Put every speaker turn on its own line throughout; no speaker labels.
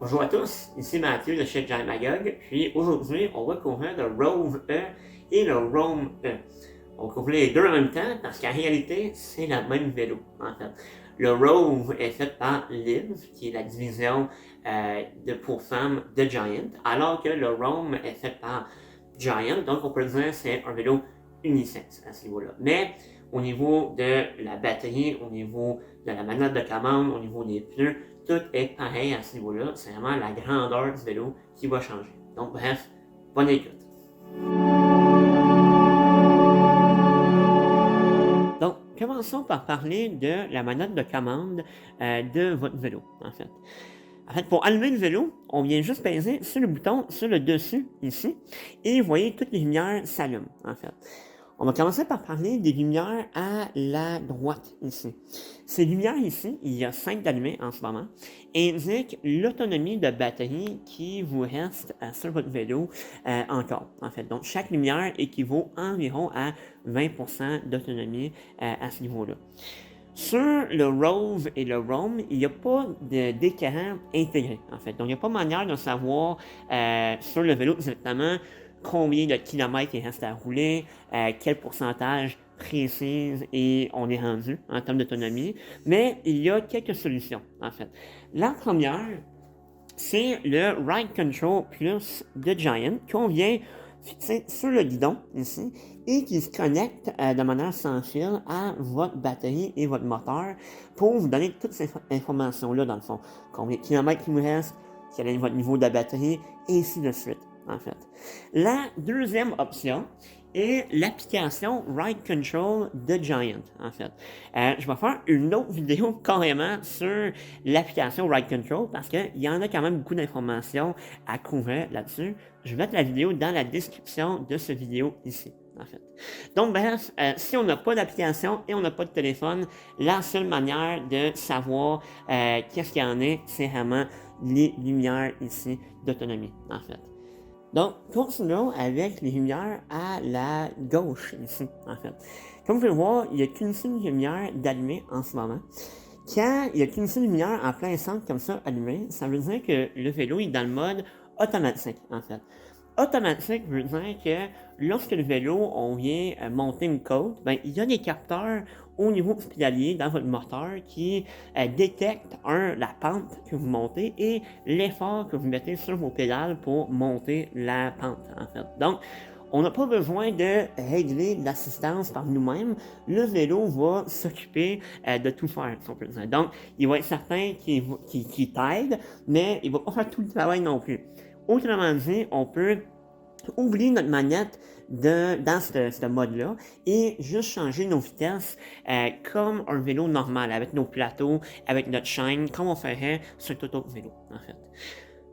Bonjour à tous, ici Mathieu de chez Giant Magog, puis aujourd'hui on va couvrir le Rove E et le Roam E. On va couvrir les deux en même temps parce qu'en réalité c'est le même vélo en fait. Le Rove est fait par Liv, qui est la division pour femmes de Giant, alors que le Roam est fait par Giant, donc on peut dire que c'est un vélo unisexe à ce niveau-là. Mais au niveau de la batterie, au niveau de la manette de commande, au niveau des pneus, tout est pareil à ce niveau-là. C'est vraiment la grandeur du vélo qui va changer. Donc bref, bonne écoute. Donc, commençons par parler de la manette de commande de votre vélo, en fait. En fait, pour allumer le vélo, on vient juste peser sur le bouton, sur le dessus, ici, et vous voyez, toutes les lumières s'allument, en fait. On va commencer par parler des lumières à la droite, ici. Ces lumières ici, il y a 5 d'allumées en ce moment, indiquent l'autonomie de batterie qui vous reste sur votre vélo encore, en fait. Donc, chaque lumière équivaut environ à 20% d'autonomie à ce niveau-là. Sur le Rove et le Roam, il n'y a pas d'écran intégré, en fait. Donc, il n'y a pas manière de savoir sur le vélo exactement combien de kilomètres il reste à rouler, quel pourcentage précise et on est rendu en termes d'autonomie. Mais il y a quelques solutions, en fait. La première, c'est le Ride Control Plus de Giant qu'on vient fixer sur le guidon ici et qui se connecte de manière sans fil à votre batterie et votre moteur pour vous donner toutes ces informations-là dans le fond. Combien de kilomètres il vous reste, quel est votre niveau de batterie et ainsi de suite en fait. La deuxième option est l'application Ride Control de Giant, en fait. Je vais faire une autre vidéo carrément sur l'application Ride Control parce qu'il y en a quand même beaucoup d'informations à couvrir là-dessus. Je vais mettre la vidéo dans la description de cette vidéo ici. En fait. Donc bref, si on n'a pas d'application et on n'a pas de téléphone, la seule manière de savoir qu'est-ce qu'il y en est, c'est vraiment les lumières ici d'autonomie, en fait. Donc, continuons avec les lumières à la gauche ici, en fait. Comme vous pouvez voir, il n'y a qu'une seule lumière d'allumée en ce moment. Quand il n'y a qu'une seule lumière en plein centre comme ça allumée, ça veut dire que le vélo est dans le mode automatique, en fait. Automatique veut dire que lorsque le vélo, on vient monter une côte, ben, il y a des capteurs au niveau du pédalier dans votre moteur qui détectent, la pente que vous montez et l'effort que vous mettez sur vos pédales pour monter la pente, en fait. Donc, on n'a pas besoin de régler l'assistance par nous-mêmes. Le vélo va s'occuper de tout faire, si on peut dire. Donc, il va être certain qu'il t'aide, mais il va pas faire tout le travail non plus. Autrement dit, on peut oublier notre manette dans ce mode-là et juste changer nos vitesses comme un vélo normal, avec nos plateaux, avec notre chaîne, comme on ferait sur tout autre vélo, en fait.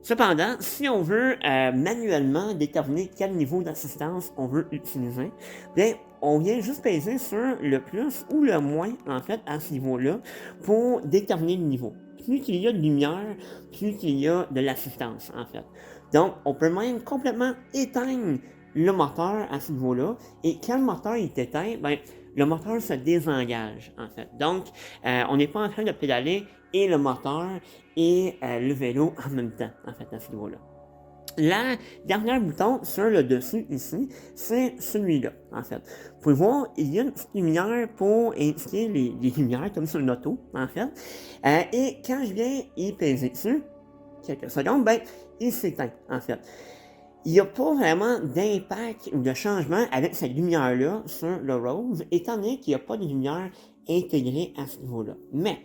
Cependant, si on veut manuellement déterminer quel niveau d'assistance on veut utiliser, bien, on vient juste peser sur le plus ou le moins, en fait, à ce niveau-là, pour déterminer le niveau. Plus qu'il y a de lumière, plus qu'il y a de l'assistance, en fait. Donc, on peut même complètement éteindre le moteur à ce niveau-là, et quand le moteur est éteint, ben, le moteur se désengage, en fait. Donc, on n'est pas en train de pédaler et le moteur et le vélo en même temps, en fait, à ce niveau-là. La dernière bouton sur le dessus ici, c'est celui-là, en fait. Vous pouvez voir, il y a une petite lumière pour indiquer les lumières, comme sur une auto, en fait. Et quand je viens y peser dessus, quelques secondes, ben, il s'éteint, en fait. Il n'y a pas vraiment d'impact ou de changement avec cette lumière-là sur le Rove, étant donné qu'il n'y a pas de lumière intégrée à ce niveau-là. Mais,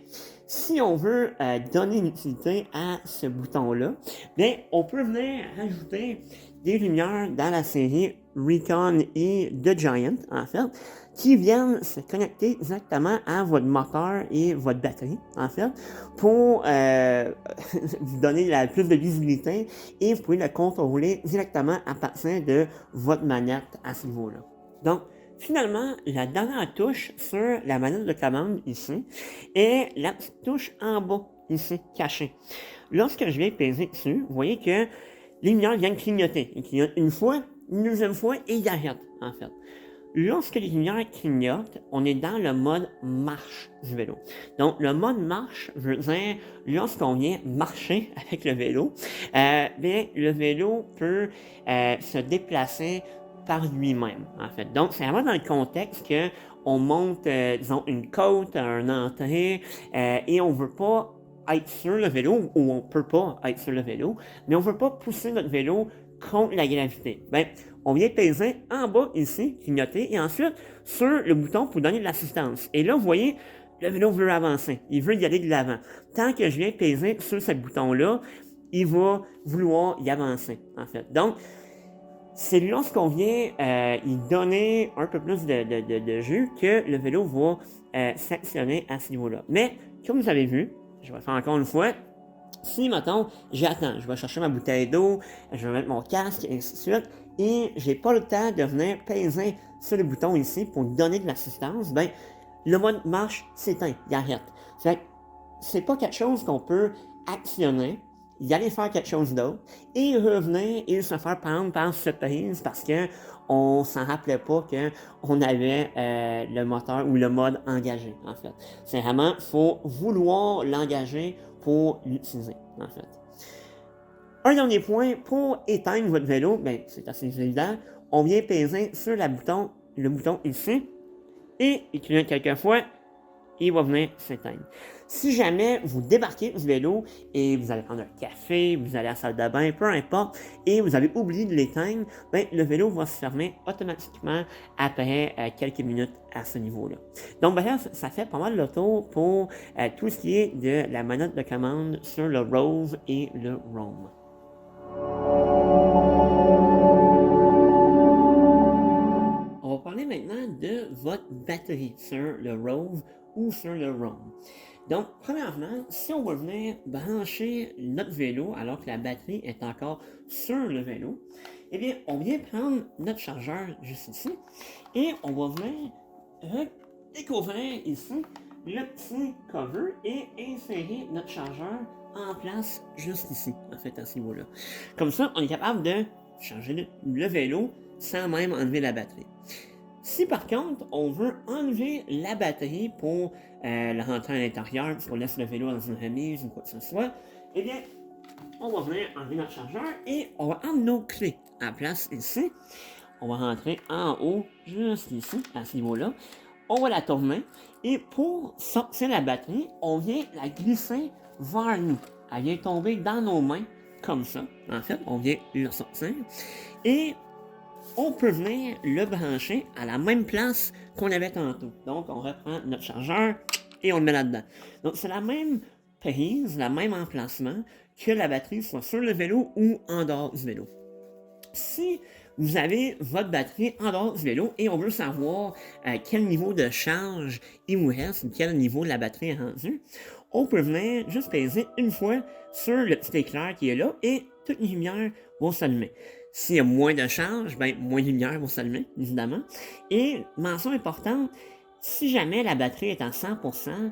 si on veut donner une utilité à ce bouton-là, bien, on peut venir rajouter des lumières dans la série Recon et de Giant, en fait, qui viennent se connecter directement à votre moteur et votre batterie, en fait, pour vous donner plus de visibilité et vous pouvez le contrôler directement à partir de votre manette à ce niveau-là. Donc, finalement, la dernière touche sur la manette de commande ici est la petite touche en bas, ici, cachée. Lorsque je viens peser dessus, vous voyez que les lumières viennent clignoter. Ils clignotent une fois, une deuxième fois et ils arrêtent, en fait. lorsque les lumières clignotent, on est dans le mode marche du vélo. Donc, le mode marche veut dire lorsqu'on vient marcher avec le vélo, bien, le vélo peut se déplacer par lui-même, en fait. Donc, c'est vraiment dans le contexte que on monte, disons, une côte, un entrée, et on veut pas être sur le vélo, ou on peut pas être sur le vélo, mais on veut pas pousser notre vélo contre la gravité. Ben, on vient peser en bas ici, clignoter, et ensuite sur le bouton pour donner de l'assistance. Et là, vous voyez, le vélo veut avancer, il veut y aller de l'avant. Tant que je viens peser sur ce bouton-là, il va vouloir y avancer, en fait. Donc, c'est lorsqu'on vient y donner un peu plus de jus que le vélo va s'actionner à ce niveau-là. Mais, comme vous avez vu, je vais le faire encore une fois, si, mettons, j'attends, je vais chercher ma bouteille d'eau, je vais mettre mon casque, et ainsi de suite, et j'ai pas le temps de venir peser sur le bouton ici pour donner de l'assistance, ben, le mode marche s'éteint, il arrête. Fait que c'est pas quelque chose qu'on peut actionner, y aller faire quelque chose d'autre, et revenir et se faire prendre par surprise parce que on s'en rappelait pas qu'on avait le moteur ou le mode engagé, en fait. C'est vraiment, faut vouloir l'engager pour l'utiliser, en fait. Un dernier point, pour éteindre votre vélo, ben, c'est assez évident, on vient peser sur le bouton ici, et il clignote quelques fois, il va venir s'éteindre. Si jamais vous débarquez du vélo et vous allez prendre un café, vous allez à la salle de bain, peu importe, et vous avez oublié de l'éteindre, ben, le vélo va se fermer automatiquement après quelques minutes à ce niveau-là. Donc bref, ça fait pas mal le tour pour tout ce qui est de la manette de commande sur le Rove et le Roam. On va parler maintenant de votre batterie sur le Rove ou sur le Roam. Donc, premièrement, si on va venir brancher notre vélo alors que la batterie est encore sur le vélo, eh bien, on vient prendre notre chargeur juste ici et on va venir découvrir ici le petit cover et insérer notre chargeur en place juste ici, en fait, à ce niveau-là. Comme ça, on est capable de charger le vélo sans même enlever la batterie. Si par contre, on veut enlever la batterie pour la rentrer à l'intérieur, parce qu'on laisse le vélo dans une remise ou quoi que ce soit, eh bien, on va venir enlever notre chargeur et on va prendre nos clés à la place ici. On va rentrer en haut, juste ici, à ce niveau-là. On va la tourner et pour sortir la batterie, on vient la glisser vers nous. Elle vient tomber dans nos mains, comme ça. En fait, on vient la sortir. Et on peut venir le brancher à la même place qu'on avait tantôt. Donc, on reprend notre chargeur et on le met là-dedans. Donc, c'est la même prise, le même emplacement que la batterie soit sur le vélo ou en dehors du vélo. Si vous avez votre batterie en dehors du vélo et on veut savoir quel niveau de charge il vous reste, quel niveau la batterie est rendue, on peut venir juste peser une fois sur le petit éclair qui est là et toutes les lumières vont s'allumer. S'il y a moins de charge, ben, moins de lumière vont s'allumer, évidemment. Et, mention importante, si jamais la batterie est à 100%,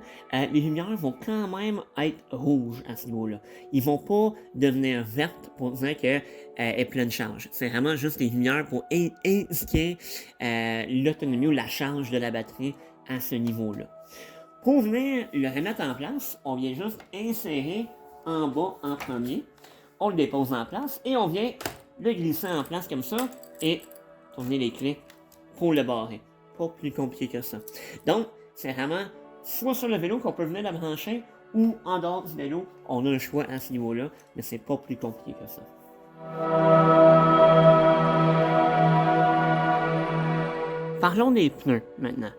les lumières vont quand même être rouges à ce niveau-là. Ils vont pas devenir vertes pour dire qu'elle est pleine charge. C'est vraiment juste les lumières pour indiquer l'autonomie ou la charge de la batterie à ce niveau-là. Pour venir le remettre en place, on vient juste insérer en bas en premier. On le dépose en place et on vient le glisser en place comme ça et tourner les clés pour le barrer. Pas plus compliqué que ça. Donc, c'est vraiment soit sur le vélo qu'on peut venir la brancher ou en dehors du vélo, on a le choix à ce niveau-là, mais c'est pas plus compliqué que ça. Parlons des pneus maintenant.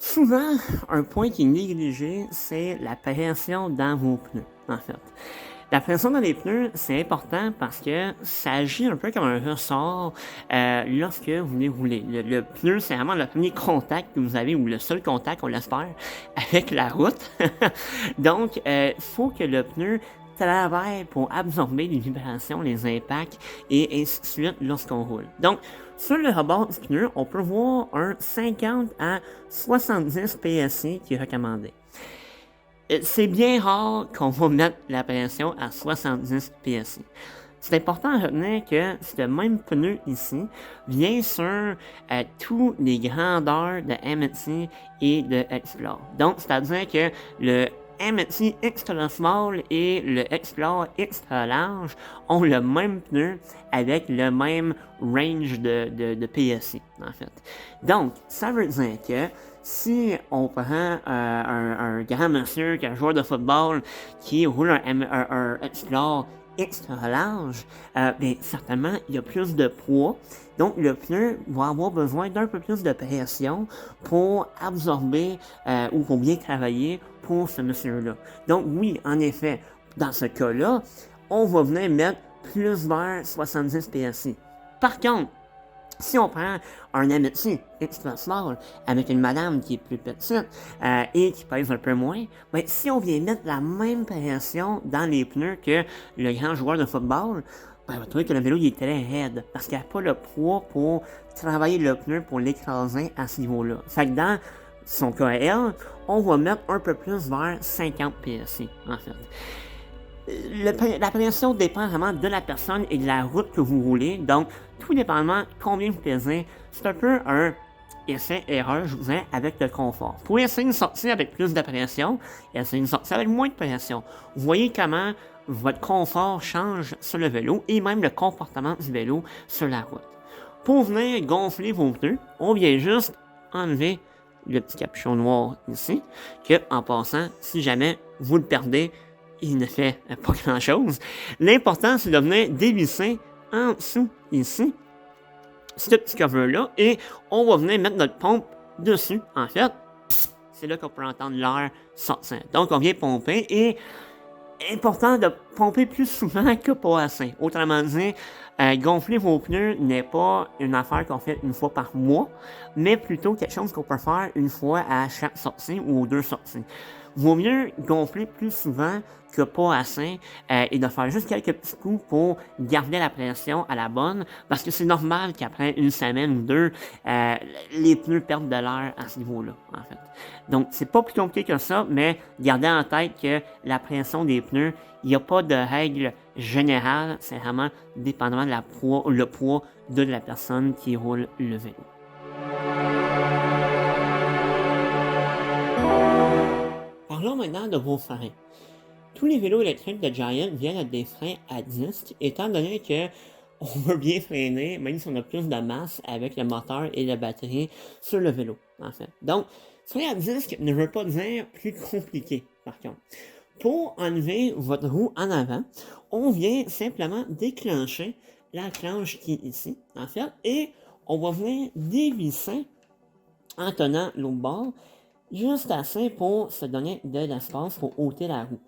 Souvent, un point qui est négligé, c'est la pression dans vos pneus, en fait. La pression dans les pneus, c'est important parce que ça agit un peu comme un ressort lorsque vous venez rouler. Le pneu, c'est vraiment le premier contact que vous avez, ou le seul contact, on l'espère, avec la route. Donc, faut que le pneu travaille pour absorber les vibrations, les impacts, et ainsi de suite lorsqu'on roule. Donc, sur le rebord du pneu, on peut voir un 50 à 70 PSI qui est recommandé. C'est bien rare qu'on va mettre la pression à 70 PSI. C'est important à retenir que ce même pneu ici vient sur tous les grandeurs de MNC et de Explore. Donc, c'est-à-dire que le MNC Extra Small et le Explore Extra Large ont le même pneu avec le même range de PSI, en fait. Donc, ça veut dire que si on prend un grand monsieur qui est un joueur de football qui roule un Explore extra large, bien, certainement, il y a plus de poids. Donc, le pneu va avoir besoin d'un peu plus de pression pour absorber ou pour bien travailler pour ce monsieur-là. Donc, oui, en effet, dans ce cas-là, on va venir mettre plus vers 70 PSI. Par contre, si on prend un MNC extra small avec une madame qui est plus petite et qui pèse un peu moins, ben, si on vient mettre la même pression dans les pneus que le grand joueur de football, ben, on va trouver que le vélo il est très raide parce qu'il n'a pas le poids pour travailler le pneu pour l'écraser à ce niveau-là. Fait que dans son cas elle, on va mettre un peu plus vers 50 PSI en fait. La pression dépend vraiment de la personne et de la route que vous roulez. Donc, tout dépendamment combien vous pesez, c'est un peu un essai-erreur, je vous dis, avec le confort. Vous pouvez essayer une sortie avec plus de pression et essayer une sortie avec moins de pression. Vous voyez comment votre confort change sur le vélo et même le comportement du vélo sur la route. Pour venir gonfler vos pneus, on vient juste enlever le petit capuchon noir ici, que en passant, si jamais vous le perdez, il ne fait pas grand chose. L'important, c'est de venir dévisser en dessous, ici, ce petit cover-là, et on va venir mettre notre pompe dessus, en fait. C'est là qu'on peut entendre l'air sortir. Donc, on vient pomper, et important de pomper plus souvent que pas assez. Autrement dit, gonfler vos pneus n'est pas une affaire qu'on fait une fois par mois, mais plutôt quelque chose qu'on peut faire une fois à chaque sortie ou aux 2 sorties. Vaut mieux gonfler plus souvent que pas assez et de faire juste quelques petits coups pour garder la pression à la bonne, parce que c'est normal qu'après une semaine ou 2, les pneus perdent de l'air à ce niveau-là, en fait. Donc, c'est pas plus compliqué que ça, mais gardez en tête que la pression des pneus, il n'y a pas de règle générale, c'est vraiment dépendamment de le poids de la personne qui roule le vélo. Parlons maintenant de vos freins. Tous les vélos électriques de Giant viennent avec des freins à disque, étant donné que on veut bien freiner, même si on a plus de masse avec le moteur et la batterie sur le vélo, en fait. Donc, frein à disque ne veut pas dire plus compliqué, par contre. Pour enlever votre roue en avant, on vient simplement déclencher la clenche qui est ici, en fait, et on va venir dévisser en tenant l'autre bord, juste assez pour se donner de l'espace pour ôter la roue.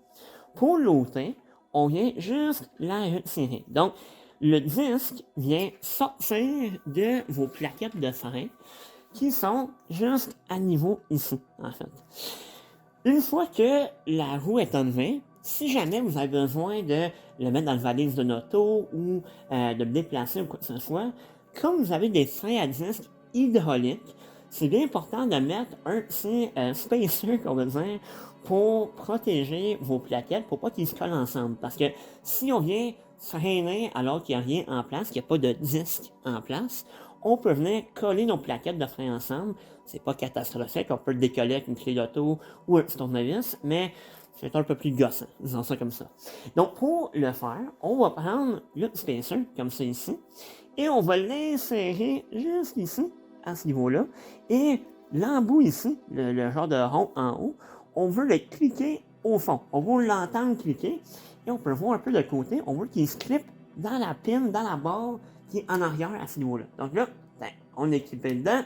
Pour l'ôter, on vient juste la retirer. Donc, le disque vient sortir de vos plaquettes de frein qui sont juste à niveau ici, en fait. Une fois que la roue est enlevée, si jamais vous avez besoin de le mettre dans le valise de auto ou de le déplacer ou quoi que ce soit, comme vous avez des freins à disque hydrauliques, c'est bien important de mettre un petit spacer, qu'on veut dire, pour protéger vos plaquettes, pour pas qu'ils se collent ensemble. Parce que si on vient freiner alors qu'il n'y a rien en place, qu'il n'y a pas de disque en place, on peut venir coller nos plaquettes de frein ensemble. C'est pas catastrophique, on peut le décoller avec une clé d'auto ou un petit tournevis, mais c'est un peu plus gossant, disons ça comme ça. Donc pour le faire, on va prendre le petit spacer, comme ça ici, et on va l'insérer juste ici, à ce niveau-là, et l'embout ici, le genre de rond en haut, on veut le cliquer au fond. On veut l'entendre cliquer, et on peut le voir un peu de côté, on veut qu'il se clippe dans la pin, dans la barre qui est en arrière à ce niveau-là. Donc là, ben, on est clippé dedans,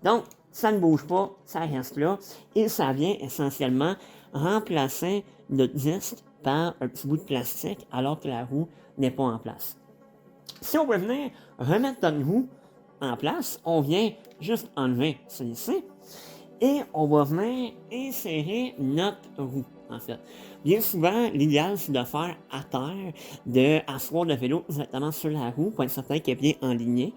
donc ça ne bouge pas, ça reste là, et ça vient essentiellement remplacer le disque par un petit bout de plastique alors que la roue n'est pas en place. Si on veut venir remettre notre roue en place, on vient juste enlever celui-ci et on va venir insérer notre roue, en fait. Bien souvent, l'idéal, c'est de faire à terre, d'asseoir le vélo directement sur la roue pour être certain qu'elle est bien enlignée.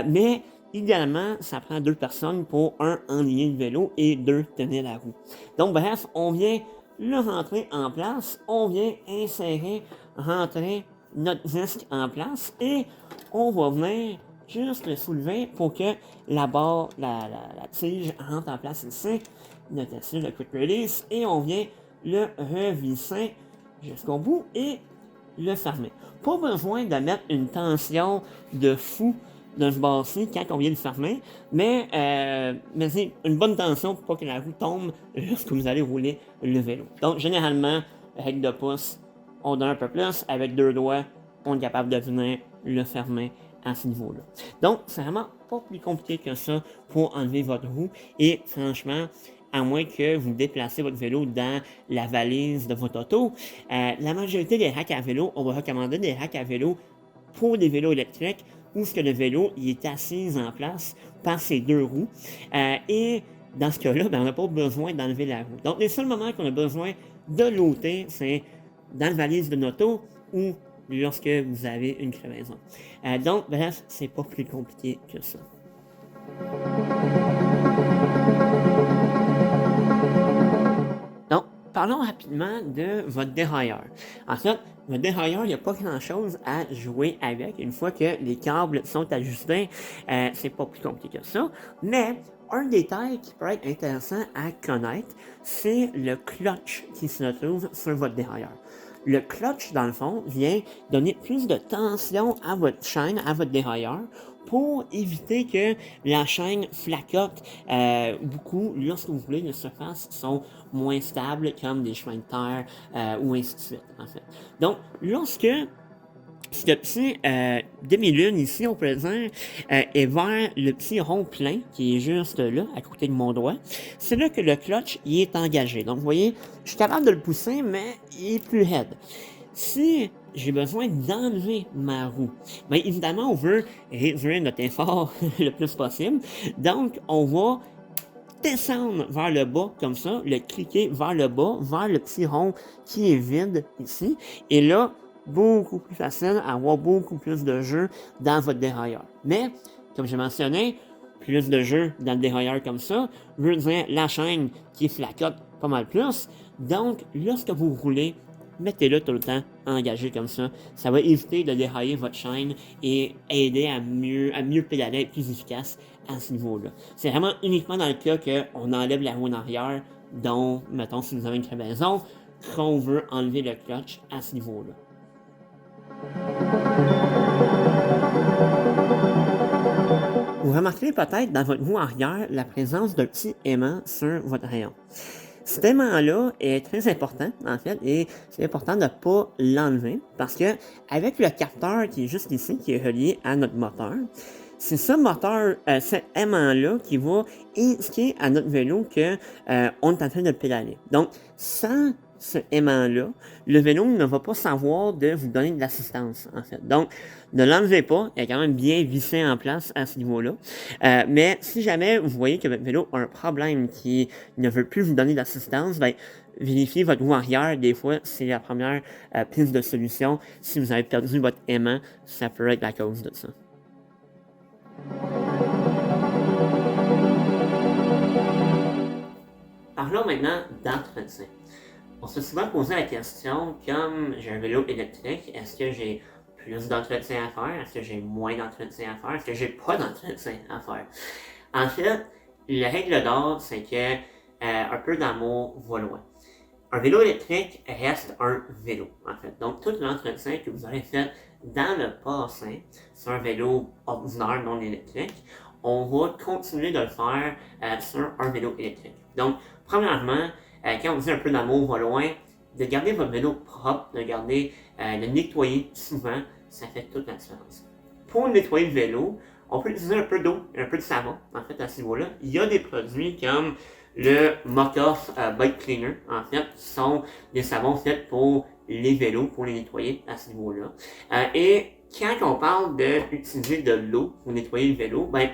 Mais idéalement, ça prend 2 personnes pour enligner le vélo et 2 tenir la roue. Donc bref, on vient le rentrer en place, on vient insérer, rentrer notre disque en place et on va venir juste le soulever pour que la barre, la tige rentre en place ici. Notre acide, le quick release, et on vient le revisser jusqu'au bout et le fermer. Pas besoin de mettre une tension de fou de ce bord-ci quand on vient le fermer, mais c'est une bonne tension pour pas que la roue tombe lorsque vous allez rouler le vélo. Donc, généralement, avec 2 pouces, on donne un peu plus. Avec 2 doigts, on est capable de venir le fermer à ce niveau-là. Donc, c'est vraiment pas plus compliqué que ça pour enlever votre roue. Et franchement, à moins que vous déplacez votre vélo dans la valise de votre auto, la majorité des racks à vélo, on va recommander des racks à vélo pour des vélos électriques où ce que le vélo il est assis en place par ses 2 roues. Et dans ce cas-là, ben, on n'a pas besoin d'enlever la roue. Donc, les seuls moments qu'on a besoin de l'ôter, c'est dans la valise de notre auto ou lorsque vous avez une crevaison. Donc, bref, c'est pas plus compliqué que ça. Donc, parlons rapidement de votre dérailleur. En fait, votre dérailleur, il n'y a pas grand-chose à jouer avec. Une fois que les câbles sont ajustés, c'est pas plus compliqué que ça. Mais un détail qui peut être intéressant à connaître, c'est le clutch qui se trouve sur votre dérailleur. Le clutch, dans le fond, vient donner plus de tension à votre chaîne, à votre dérailleur, pour éviter que la chaîne flacote beaucoup lorsque vous voulez les surfaces sont moins stables comme des chemins de terre ou ainsi de suite en fait. Donc lorsque ce petit demi-lune ici, on peut dire, est vers le petit rond plein qui est juste là, à côté de mon doigt. C'est là que le clutch il est engagé. Donc, vous voyez, je suis capable de le pousser, mais il est plus raide. Si j'ai besoin d'enlever ma roue, bien évidemment, on veut réduire notre effort le plus possible. Donc, on va descendre vers le bas comme ça, le cliquer vers le bas, vers le petit rond qui est vide ici. Et là, beaucoup plus facile à avoir beaucoup plus de jeu dans votre dérailleur. Mais, comme j'ai mentionné, plus de jeu dans le dérailleur comme ça veut dire la chaîne qui flacote pas mal plus. Donc, lorsque vous roulez, mettez-le tout le temps engagé comme ça. Ça va éviter de dérailler votre chaîne et aider à mieux pédaler, être plus efficace à ce niveau-là. C'est vraiment uniquement dans le cas qu'on enlève la roue en arrière, dont, mettons, si vous avez une crevaison, qu'on veut enlever le clutch à ce niveau-là. Vous remarquerez peut-être dans votre roue arrière la présence d'un petit aimant sur votre rayon. Cet aimant-là est très important, en fait, et c'est important de ne pas l'enlever parce que avec le capteur qui est juste ici, qui est relié à notre moteur, c'est ce moteur, cet aimant-là qui va indiquer à notre vélo qu'on est en train de pédaler. Donc, sans ce aimant-là, le vélo ne va pas savoir de vous donner de l'assistance, en fait. Donc, ne l'enlevez pas, il est quand même bien vissé en place à ce niveau-là. Mais si jamais vous voyez que votre vélo a un problème qui ne veut plus vous donner d'assistance, ben, vérifiez votre roue arrière. Des fois, c'est la première piste de solution. Si vous avez perdu votre aimant, ça peut être la cause de ça. Parlons maintenant d'entretien. On s'est souvent posé la question, comme j'ai un vélo électrique, est-ce que j'ai plus d'entretien à faire? Est-ce que j'ai moins d'entretien à faire? Est-ce que j'ai pas d'entretien à faire? En fait, la règle d'or, c'est que un peu d'amour va loin. Un vélo électrique reste un vélo, en fait. Donc, tout l'entretien que vous aurez fait dans le passé sur un vélo ordinaire non électrique, on va continuer de le faire sur un vélo électrique. Donc, premièrement, quand on dit un peu d'amour va loin, de garder votre vélo propre, de le nettoyer souvent, ça fait toute la différence. Pour nettoyer le vélo, on peut utiliser un peu d'eau, un peu de savon, en fait, à ce niveau-là. Il y a des produits comme le Mock-Off Bike Cleaner, en fait, qui sont des savons faits pour les vélos, pour les nettoyer à ce niveau-là. Et quand on parle d'utiliser de l'eau pour nettoyer le vélo, ben,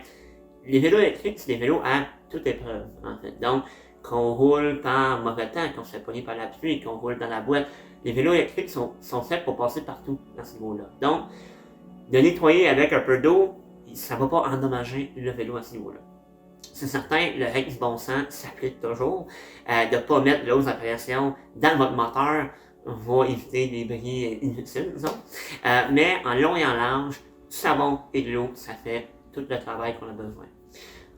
les vélos électriques, c'est des vélos à toute épreuve, en fait. Donc, qu'on roule par mauvais temps, qu'on se fait pogner par la pluie, qu'on roule dans la boîte, les vélos électriques sont faits pour passer partout à ce niveau-là. Donc, de nettoyer avec un peu d'eau, ça ne va pas endommager le vélo à ce niveau-là. C'est certain, le règle du bon sens s'applique toujours. De ne pas mettre l'eau à pression dans votre moteur va éviter des bris inutiles, disons. Mais en long et en large, du savon et de l'eau, ça fait tout le travail qu'on a besoin.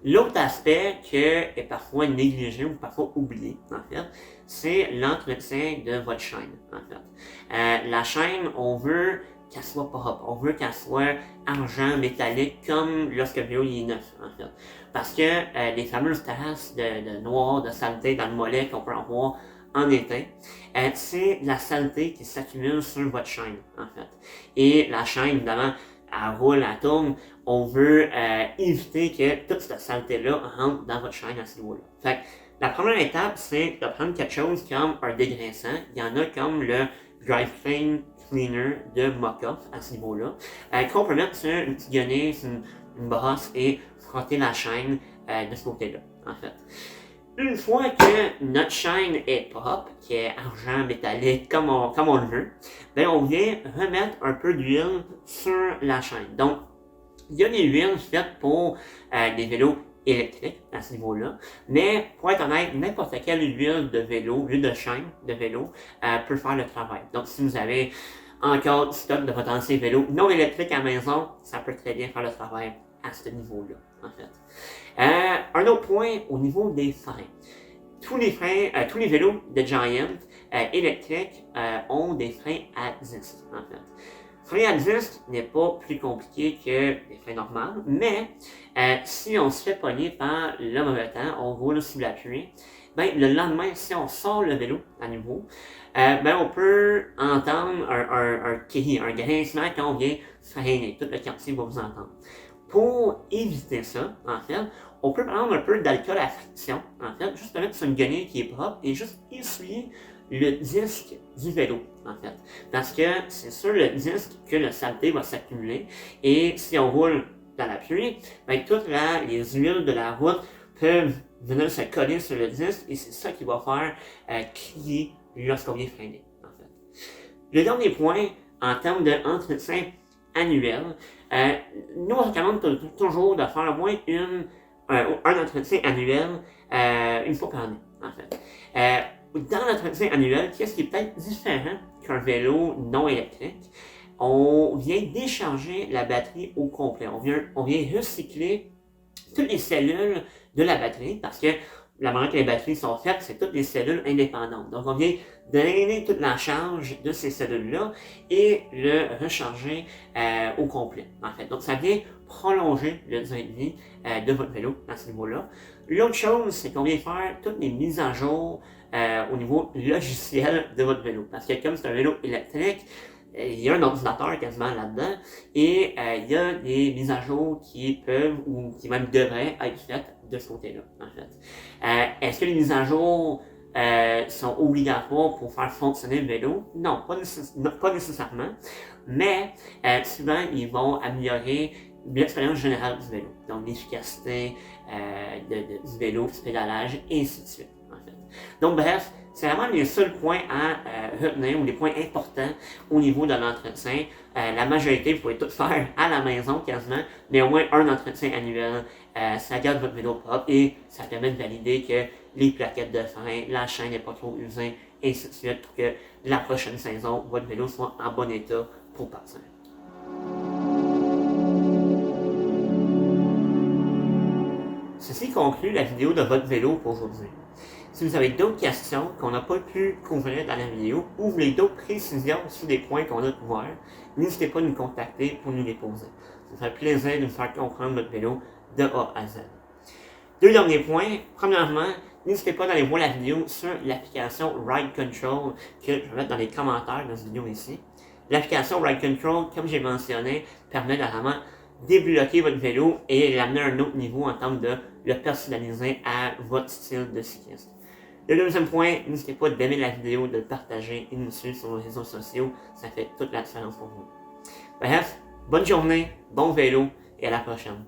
L'autre aspect qui est parfois négligé ou parfois oublié, en fait, c'est l'entretien de votre chaîne, en fait. La chaîne, on veut qu'elle soit propre, on veut qu'elle soit argent, métallique, comme lorsque le vélo est neuf, en fait. Parce que les fameuses traces de noir, de saleté dans le mollet qu'on peut avoir en été, c'est la saleté qui s'accumule sur votre chaîne, en fait. Et la chaîne, évidemment, elle roule, elle tourne, on veut éviter que toute cette saleté-là rentre dans votre chaîne à ce niveau-là. Fait que la première étape, c'est de prendre quelque chose comme un dégraissant. Il y en a comme le Drivetrain Cleaner de Mock-Off à ce niveau-là, qu'on peut mettre sur une petite guenille, sur une brosse et frotter la chaîne de ce côté-là, en fait. Une fois que notre chaîne est propre, qui est argent, métallique, comme on le veut, ben on vient remettre un peu d'huile sur la chaîne. Donc, il y a des huiles faites pour des vélos électriques à ce niveau-là, mais pour être honnête, n'importe quelle huile de vélo, huile de chaîne de vélo, peut faire le travail. Donc, si vous avez encore du stock de votre ancien vélo non électrique à la maison, ça peut très bien faire le travail à ce niveau-là, en fait. Un autre point au niveau des freins. Tous les vélos de Giant électriques ont des freins à disque, en fait. Frein à disque n'est pas plus compliqué que les freins normaux, mais si on se fait pogner par le mauvais temps, on roule sous la pluie, ben, le lendemain, si on sort le vélo à nouveau, ben, on peut entendre un grincement quand on vient freiner. Tout le quartier va vous entendre. Pour éviter ça, en fait, on peut prendre un peu d'alcool à friction, en fait, juste le mettre sur une guenille qui est propre et juste essuyer le disque du vélo, en fait. Parce que c'est sur le disque que la saleté va s'accumuler et si on roule dans la pluie, ben, toutes les huiles de la route peuvent venir se coller sur le disque et c'est ça qui va faire crier lorsqu'on vient freiner, en fait. Le dernier point, en termes d'entretien annuel, nous on recommande toujours de faire au moins un entretien annuel une fois par année, en fait. Dans l'entretien annuel, qu'est-ce qui est peut-être différent qu'un vélo non électrique? On vient décharger la batterie au complet. On vient recycler toutes les cellules de la batterie parce que la manière que les batteries sont faites, c'est toutes les cellules indépendantes. Donc, on vient drainer toute la charge de ces cellules-là et le recharger au complet, en fait. Donc, ça vient prolonger le durée de vie de votre vélo à ce niveau-là. L'autre chose, c'est qu'on vient faire toutes les mises à jour au niveau logiciel de votre vélo. Parce que comme c'est un vélo électrique, il y a un ordinateur quasiment là-dedans et il y a des mises à jour qui peuvent ou qui même devraient être faites de ce côté-là, en fait. Est-ce que les mises à jour sont obligatoires pour faire fonctionner le vélo? Non, pas nécessairement, mais souvent ils vont améliorer l'expérience générale du vélo, donc l'efficacité du vélo, du pédalage, et ainsi de suite, en fait. Donc bref, c'est vraiment les seuls points à retenir ou les points importants au niveau de l'entretien. La majorité, vous pouvez tout faire à la maison quasiment, mais au moins un entretien annuel. Ça garde votre vélo propre et ça permet de valider que les plaquettes de frein, la chaîne n'est pas trop usée, et ainsi de suite, pour que la prochaine saison, votre vélo soit en bon état pour partir. Ceci conclut la vidéo de votre vélo pour aujourd'hui. Si vous avez d'autres questions qu'on n'a pas pu couvrir dans la vidéo ou vous voulez d'autres précisions sur des points qu'on a couverts, n'hésitez pas à nous contacter pour nous les poser. Ça me ferait plaisir de vous faire comprendre votre vélo de A à Z. Deux derniers points. Premièrement, n'hésitez pas à aller voir la vidéo sur l'application Ride Control que je vais mettre dans les commentaires de cette vidéo ici. L'application Ride Control, comme j'ai mentionné, permet de vraiment débloquer votre vélo et l'amener à un autre niveau en termes de le personnaliser à votre style de cycliste. Le deuxième point, n'hésitez pas d'aimer la vidéo, de le partager et de nous suivre sur nos réseaux sociaux. Ça fait toute la différence pour vous. Bref, bonne journée, bon vélo et à la prochaine.